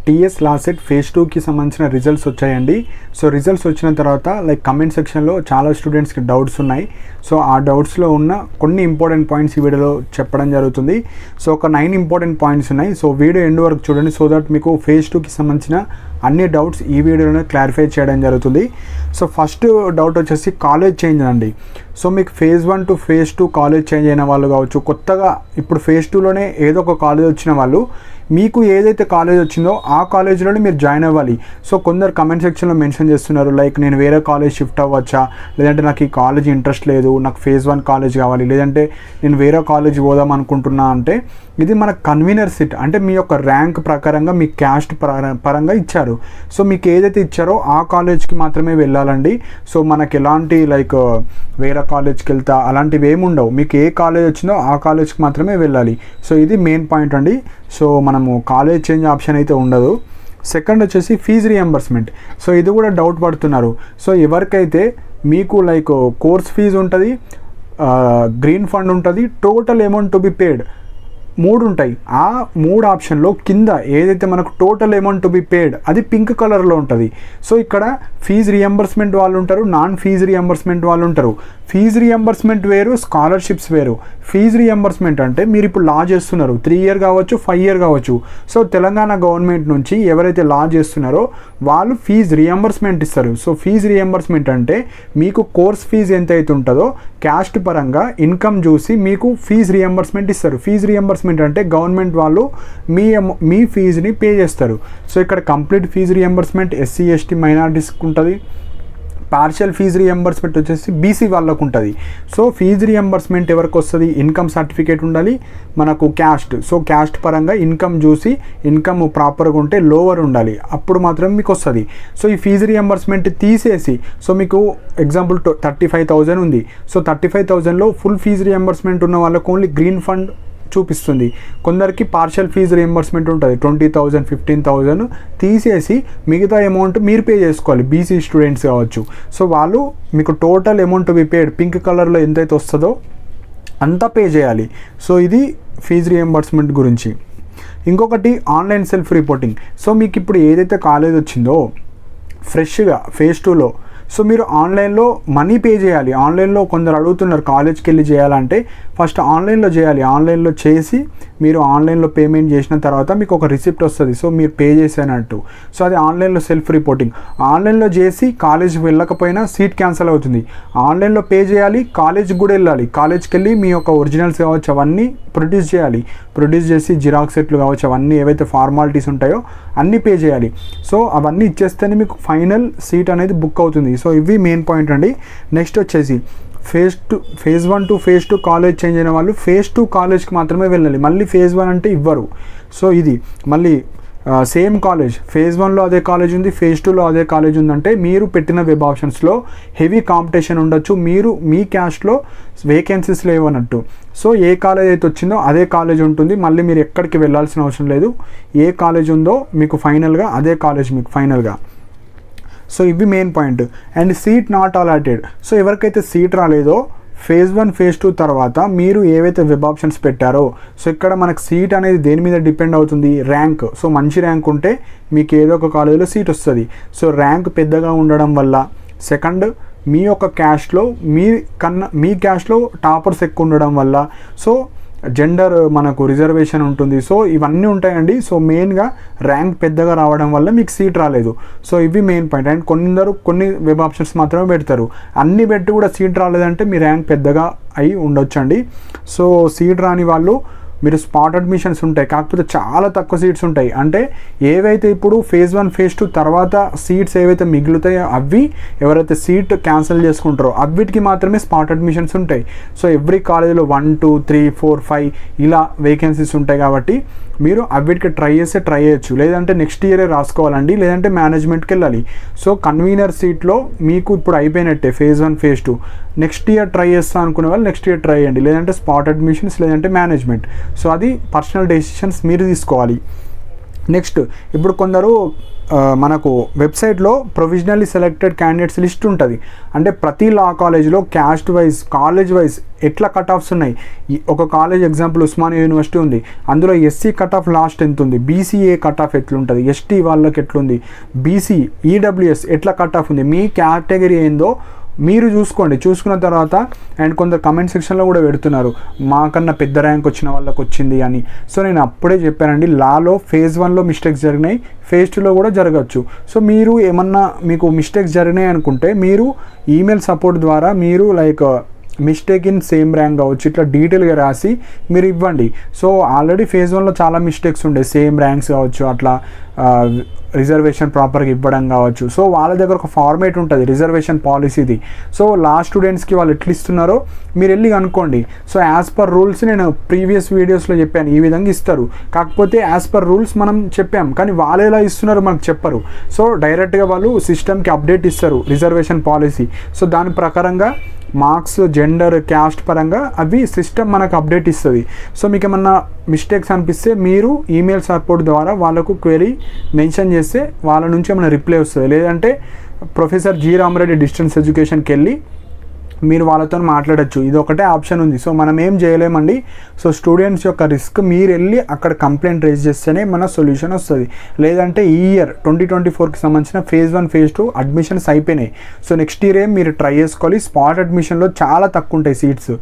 TS LAWCET phase 2కి సంబంధించిన results వచ్చాయండి. సో రిజల్ట్స్ వచ్చిన తర్వాత కమెంట్ సెక్షన్లో చాలా స్టూడెంట్స్కి డౌట్స్ ఉన్నాయి. సో ఆ డౌట్స్లో ఉన్న కొన్ని ఇంపార్టెంట్ పాయింట్స్ ఈ వీడియోలో చెప్పడం జరుగుతుంది. సో ఒక 9 ఇంపార్టెంట్ పాయింట్స్ ఉన్నాయి. సో వీడియో ఎండ్ వరకు చూడండి, సో దట్ మీకు ఫేజ్ 2కి సంబంధించిన అన్ని డౌట్స్ ఈ వీడియోలో క్లారిఫై చేయడం జరుగుతుంది. సో ఫస్ట్ డౌట్ వచ్చేసి కాలేజ్ చేంజ్ అండి. సో మీకు phase 1 to phase 2 college change అయిన వాళ్ళు కావచ్చు, కొత్తగా ఇప్పుడు ఫేజ్ 2లోనే ఏదో ఒక కాలేజ్ వచ్చిన వాళ్ళు, మీకు ఏదైతే కాలేజ్ వచ్చిందో ఆ కాలేజ్లోనే మీరు జాయిన్ అవ్వాలి. సో కొందరు కమెంట్ సెక్షన్లో మెన్షన్ చేస్తున్నారు, నేను వేరే కాలేజ్ షిఫ్ట్ అవ్వచ్చా, లేదంటే నాకు ఈ కాలేజ్ ఇంట్రెస్ట్ లేదు, నాకు ఫేజ్ 1 కాలేజ్ కావాలి, లేదంటే నేను వేరే కాలేజ్ పోదాం అనుకుంటున్నా అంటే ఇది మన కన్వీనర్ సీట్, అంటే మీ యొక్క ర్యాంక్ ప్రకారంగా మీ క్యాస్ట్ పరంగా ఇచ్చారు. సో మీకు ఏదైతే ఇచ్చారో ఆ కాలేజ్కి మాత్రమే వెళ్ళాలండి. సో మనకి ఎలాంటి వేరే కాలేజ్కి వెళ్తా అలాంటివి ఏమి ఉండవు. మీకు ఏ కాలేజ్ వచ్చిందో ఆ కాలేజ్కి మాత్రమే వెళ్ళాలి. సో ఇది మెయిన్ పాయింట్ అండి. సో మనము కాలేజ్ చేంజ్ ఆప్షన్ అయితే ఉండదు. సెకండ్ వచ్చేసి ఫీజు రియంబర్స్మెంట్. సో ఇది కూడా డౌట్ పడుతున్నారు. సో ఎవరికైతే మీకు కోర్స్ ఫీజు ఉంటుంది, గ్రీన్ ఫండ్ ఉంటుంది, total amount to be paid 3 ఉంటాయి. ఆ 3 ఆప్షన్లో కింద ఏదైతే మనకు total amount to be paid అది పింక్ కలర్లో ఉంటుంది. సో ఇక్కడ ఫీజు రియంబర్స్మెంట్ వాళ్ళు ఉంటారు, నాన్ ఫీజు రియంబర్స్మెంట్ వాళ్ళు ఉంటారు. ఫీజు రియంబర్స్మెంట్ వేరు, స్కాలర్షిప్స్ వేరు. ఫీజు రియంబర్స్మెంట్ అంటే మీరు ఇప్పుడు లా చేస్తున్నారు, 3 ఇయర్ కావచ్చు, 5 ఇయర్ కావచ్చు. సో తెలంగాణ గవర్నమెంట్ నుంచి ఎవరైతే లా చేస్తున్నారో వాళ్ళు ఫీజు రియంబర్స్మెంట్ ఇస్తారు. సో ఫీజు రియంబర్స్మెంట్ అంటే మీకు కోర్స్ ఫీజు ఎంత అయితే ఉంటుందో క్యాస్ట్ పరంగా ఇన్కమ్ చూసి మీకు ఫీజు రియంబర్స్మెంట్ ఇస్తారు. ఫీజు రియంబర్స్మెంట్ అంటే గవర్నమెంట్ వాళ్ళు మీ ఫీజుని పే చేస్తారు. సో ఇక్కడ complete fees reimbursement SC ST మైనారిటీస్కి ఉంటుంది. పార్షియల్ ఫీజు రియంబర్స్మెంట్ వచ్చేసి బీసీ వాళ్ళకు ఉంటుంది. సో ఫీజు రియంబర్స్మెంట్ ఎవరికి వస్తుంది, ఇన్కమ్ సర్టిఫికేట్ ఉండాలి, మనకు క్యాస్ట్. సో క్యాస్ట్ పరంగా ఇన్కమ్ చూసి ఇన్కమ్ ప్రాపర్గా ఉంటే లోవర్ ఉండాలి, అప్పుడు మాత్రం మీకు వస్తుంది. సో ఈ ఫీజు రియంబర్స్మెంట్ తీసేసి, సో మీకు ఎగ్జాంపుల్ 35,000 ఉంది. సో 35,000లో ఫుల్ ఫీజు రియంబర్స్మెంట్ ఉన్న వాళ్ళకు ఓన్లీ గ్రీన్ ఫండ్ చూపిస్తుంది. కొందరికి పార్షియల్ ఫీజు రియంబర్స్మెంట్ ఉంటుంది, 20,000 15,000 తీసేసి మిగతా అమౌంట్ మీరు పే చేసుకోవాలి. బీసీ స్టూడెంట్స్ కావచ్చు. సో వాళ్ళు మీకు total amount be paid pink కలర్లో ఎంతైతే వస్తుందో అంతా పే చేయాలి. సో ఇది ఫీజు రియంబర్స్మెంట్ గురించి. ఇంకొకటి ఆన్లైన్ సెల్ఫ్ రిపోర్టింగ్. సో మీకు ఇప్పుడు ఏదైతే కాలేజ్ వచ్చిందో ఫ్రెష్గా ఫేజ్ 2లో, సో మీరు ఆన్లైన్లో మనీ పే చేయాలి. ఆన్లైన్లో కొందరు అడుగుతున్నారు కాలేజ్కి వెళ్ళి చేయాలంటే, ఫస్ట్ ఆన్లైన్లో చేయాలి. ఆన్లైన్లో చేసి మీరు ఆన్లైన్లో పేమెంట్ చేసిన తర్వాత మీకు ఒక రిసిప్ట్ వస్తుంది. సో మీరు పే చేసినట్టు. సో అది ఆన్లైన్లో సెల్ఫ్ రిపోర్టింగ్. ఆన్లైన్లో చేసి కాలేజ్కి వెళ్ళకపోయినా సీట్ క్యాన్సిల్ అవుతుంది. ఆన్లైన్లో పే చేయాలి, కాలేజ్కి కూడా వెళ్ళాలి. కాలేజ్కి వెళ్ళి మీ యొక్క ఒరిజినల్స్ కావచ్చు అవన్నీ ప్రొడ్యూస్ చేయాలి. ప్రొడ్యూస్ చేసి జిరాక్స్ సెట్లు కావచ్చు అవన్నీ ఏవైతే ఫార్మాలిటీస్ ఉంటాయో అన్నీ పే చేయాలి. సో అవన్నీ ఇచ్చేస్తేనే మీకు ఫైనల్ సీట్ అనేది బుక్ అవుతుంది. సో ఇవి మెయిన్ పాయింట్ అండి. నెక్స్ట్ వచ్చేసి phase 1 to phase 2 college change అయిన వాళ్ళు ఫేజ్ 2 కాలేజ్కి మాత్రమే వెళ్ళాలి. మళ్ళీ ఫేజ్ 1 అంటే ఇవ్వరు. సో ఇది మళ్ళీ సేమ్ కాలేజ్, ఫేజ్ 1లో అదే కాలేజ్ ఉంది, ఫేజ్ 2లో అదే కాలేజ్ ఉందంటే మీరు పెట్టిన వెబ్ ఆప్షన్స్లో హెవీ కాంపిటీషన్ ఉండొచ్చు, మీరు మీ క్యాస్ట్లో వేకెన్సీస్ లేవన్నట్టు. సో ఏ కాలేజ్ అయితే వచ్చిందో అదే కాలేజ్ ఉంటుంది. మళ్ళీ మీరు ఎక్కడికి వెళ్ళాల్సిన అవసరం లేదు. ఏ కాలేజ్ ఉందో మీకు ఫైనల్గా అదే కాలేజ్ మీకు ఫైనల్గా. సో ఇవి main point. And seat not allotted. So ఎవరికైతే సీట్ రాలేదో ఫేజ్ 1 ఫేజ్ 2 తర్వాత మీరు ఏవైతే వెబ్ ఆప్షన్స్ పెట్టారో, సో ఇక్కడ మనకు సీట్ అనేది దేని మీద డిపెండ్ అవుతుంది, ర్యాంక్. సో మంచి ర్యాంక్ ఉంటే మీకు ఏదో ఒక కాలేజీలో సీట్ వస్తుంది. సో ర్యాంక్ పెద్దగా ఉండడం వల్ల, సెకండ్ మీ యొక్క క్యాస్ట్లో మీ క్యాస్ట్లో టాపర్స్ ఎక్కువ ఉండడం వల్ల, సో జెండర్ మనకు రిజర్వేషన్ ఉంటుంది. సో ఇవన్నీ ఉంటాయండి. సో మెయిన్గా ర్యాంక్ పెద్దగా రావడం వల్ల మీకు సీట్ రాలేదు. సో ఇవి మెయిన్ పాయింట్. అండ్ కొన్ని వెబ్ ఆప్షన్స్ మాత్రమే పెడతారు. అన్ని పెట్టి కూడా సీట్ రాలేదంటే మీ ర్యాంక్ పెద్దగా అయి ఉండొచ్చండి. సో సీట్ రాని వాళ్ళు మీరు స్పాట్ అడ్మిషన్స్ ఉంటాయి, కాకపోతే చాలా తక్కువ సీట్స్ ఉంటాయి. అంటే ఏవైతే ఇప్పుడు ఫేజ్ 1 ఫేజ్ 2 తర్వాత సీట్స్ ఏవైతే మిగులుతాయో అవి ఎవరైతే సీట్ క్యాన్సిల్ చేసుకుంటారో అవిటికి మాత్రమే స్పాట్ అడ్మిషన్స్ ఉంటాయి. సో ఎవ్రీ కాలేజీలో 1 2 3 4 5 ఇలా వేకెన్సీస్ ఉంటాయి. కాబట్టి మీరు అవిటికి ట్రై చేయొచ్చు. లేదంటే నెక్స్ట్ ఇయరే రాసుకోవాలండి, లేదంటే మేనేజ్మెంట్కి వెళ్ళాలి. సో కన్వీనర్ సీట్లో మీకు ఇప్పుడు అయిపోయినట్టే phase 1 phase 2. Next year try చేస్తా అనుకునే వాళ్ళు నెక్స్ట్ ఇయర్ ట్రై చేయండి, లేదంటే స్పాట్ అడ్మిషన్స్, లేదంటే మేనేజ్మెంట్. సో అది పర్సనల్ డెసిషన్స్ మీరు తీసుకోవాలి. నెక్స్ట్ ఇప్పుడు కొందరు మనకు వెబ్సైట్లో ప్రొవిజనల్లీ సెలెక్టెడ్ క్యాండిడేట్స్ లిస్ట్ ఉంటుంది. అంటే ప్రతి లా కాలేజ్లో క్యాస్ట్ వైజ్ కాలేజ్ వైజ్ ఎట్లా కట్ ఆఫ్స్ ఉన్నాయి. ఒక కాలేజ్ ఎగ్జాంపుల్ ఉస్మానియా యూనివర్సిటీ ఉంది, అందులో ఎస్సీ కట్ ఆఫ్ లాస్ట్ ఎంత ఉంది, బీసీఏ కట్ ఆఫ్ ఎట్లుంటుంది, ఎస్టీ వాళ్ళకి ఎట్లుంది, బీసీ ఈడబ్ల్యూఎస్ ఎట్లా కట్ ఆఫ్ ఉంది, మీ కేటగిరీ ఏందో మీరు చూసుకోండి. చూసుకున్న తర్వాత అండ్ కొందరు కమెంట్ సెక్షన్లో కూడా పెడుతున్నారు మాకన్నా పెద్ద ర్యాంక్ వచ్చిన వాళ్ళకి వచ్చింది అని. సో నేను అప్పుడే చెప్పానండి, లాలో ఫేజ్ 1లో మిస్టేక్స్ జరిగినాయి, ఫేజ్ 2లో కూడా జరగచ్చు. సో మీరు ఏమన్నా మీకు మిస్టేక్స్ జరిగినాయి అనుకుంటే మీరు ఈమెయిల్ సపోర్ట్ ద్వారా మీరు like mistake in same rank కావచ్చు ఇట్లా డీటెయిల్గా రాసి మీరు ఇవ్వండి. సో ఆల్రెడీ ఫేజ్ 1లో చాలా మిస్టేక్స్ ఉండే, సేమ్ ర్యాంక్స్ కావచ్చు, అట్లా రిజర్వేషన్ ప్రాపర్గా ఇవ్వడం కావచ్చు. సో వాళ్ళ దగ్గర ఒక ఫార్మేట్ ఉంటుంది రిజర్వేషన్ పాలసీది. సో లాస్ట్ స్టూడెంట్స్కి వాళ్ళు ఎట్లా ఇస్తున్నారో మీరు వెళ్ళి కనుక్కోండి. సో యాజ్ పర్ రూల్స్ నేను ప్రీవియస్ వీడియోస్లో చెప్పాను ఈ విధంగా ఇస్తారు. కాకపోతే యాజ్ పర్ రూల్స్ మనం చెప్పాం, కానీ వాళ్ళు ఎలా ఇస్తున్నారో మనకు చెప్పరు. సో డైరెక్ట్గా వాళ్ళు సిస్టమ్కి అప్డేట్ ఇస్తారు రిజర్వేషన్ పాలసీ. సో దాని ప్రకారంగా మార్క్స్ జెండర్ క్యాస్ట్ పరంగా అవి సిస్టమ్ మనకు అప్డేట్ ఇస్తుంది. సో మీకు ఏమన్నా మిస్టేక్స్ అనిపిస్తే మీరు ఈమెయిల్ సపోర్ట్ ద్వారా వాళ్ళకు క్వెరీ మెన్షన్ చేస్తే వాళ్ళ నుంచి ఏమైనా రిప్లై వస్తుంది. లేదంటే ప్రొఫెసర్ జి రామరెడ్డి డిస్టెన్స్ ఎడ్యుకేషన్కి వెళ్ళి మీరు వాళ్ళతో మాట్లాడచ్చు. ఇది ఒకటే ఆప్షన్ ఉంది. సో మనం ఏం చేయలేమండి. సో స్టూడెంట్స్ యొక్క రిస్క్ మీరు వెళ్ళి అక్కడ కంప్లైంట్ రేజ్ చేస్తేనే మన సొల్యూషన్ వస్తుంది. లేదంటే ఈ ఇయర్ 2024కి సంబంధించిన ఫేజ్ 1 ఫేజ్ 2 అడ్మిషన్స్ అయిపోయినాయి. సో నెక్స్ట్ ఇయర్ మీరు ట్రై చేసుకోవాలి. స్పాట్ అడ్మిషన్లో చాలా తక్కువ ఉంటాయి సీట్స్.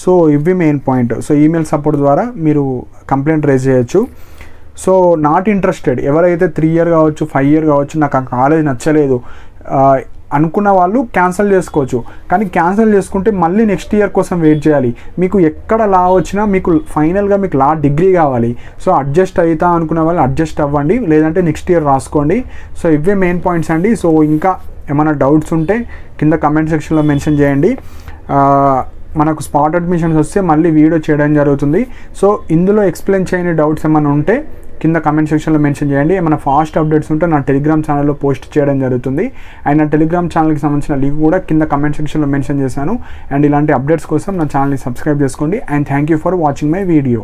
సో ఇవి main point. So email support ద్వారా మీరు కంప్లైంట్ రేజ్ చేయొచ్చు. సో నాట్ ఇంట్రెస్టెడ్ ఎవరైతే 3 ఇయర్ కావచ్చు 5 ఇయర్ కావచ్చు నాకు ఆ కాలేజ్ నచ్చలేదు అనుకున్న వాళ్ళు క్యాన్సిల్ చేసుకోవచ్చు. కానీ క్యాన్సిల్ చేసుకుంటే మళ్ళీ నెక్స్ట్ ఇయర్ కోసం వెయిట్ చేయాలి. మీకు ఎక్కడ లా వచ్చినా మీకు ఫైనల్గా మీకు లా డిగ్రీ కావాలి. సో అడ్జస్ట్ అవుతా అనుకున్న వాళ్ళు అడ్జస్ట్ అవ్వండి, లేదంటే నెక్స్ట్ ఇయర్ రాసుకోండి. సో ఇవే మెయిన్ పాయింట్స్ అండి. సో ఇంకా ఏమైనా డౌట్స్ ఉంటే కింద కమెంట్ సెక్షన్లో మెన్షన్ చేయండి. మనకు స్పాట్ అడ్మిషన్స్ వస్తే మళ్ళీ వీడియో చేయడం జరుగుతుంది. సో ఇందులో ఎక్స్ప్లెయిన్ చేయని డౌట్స్ ఏమైనా ఉంటే కింద కమెంట్ సెక్షన్లో మెన్షన్ చేయండి. ఏమైనా ఫాస్ట్ అప్డేట్స్ ఉంటే నా టెలిగ్రామ్ ఛానల్లో పోస్ట్ చేయడం జరుగుతుంది. అండ్ నా టెలిగ్రామ్ ఛానల్కి సంబంధించిన లింక్ కూడా కింద కమెంట్ సెక్షన్లో మెన్షన్ చేశాను. అండ్ ఇలాంటి అప్డేట్స్ కోసం నా ఛానల్ని సబ్స్క్రైబ్ చేసుకోండి. And thank you for watching my video.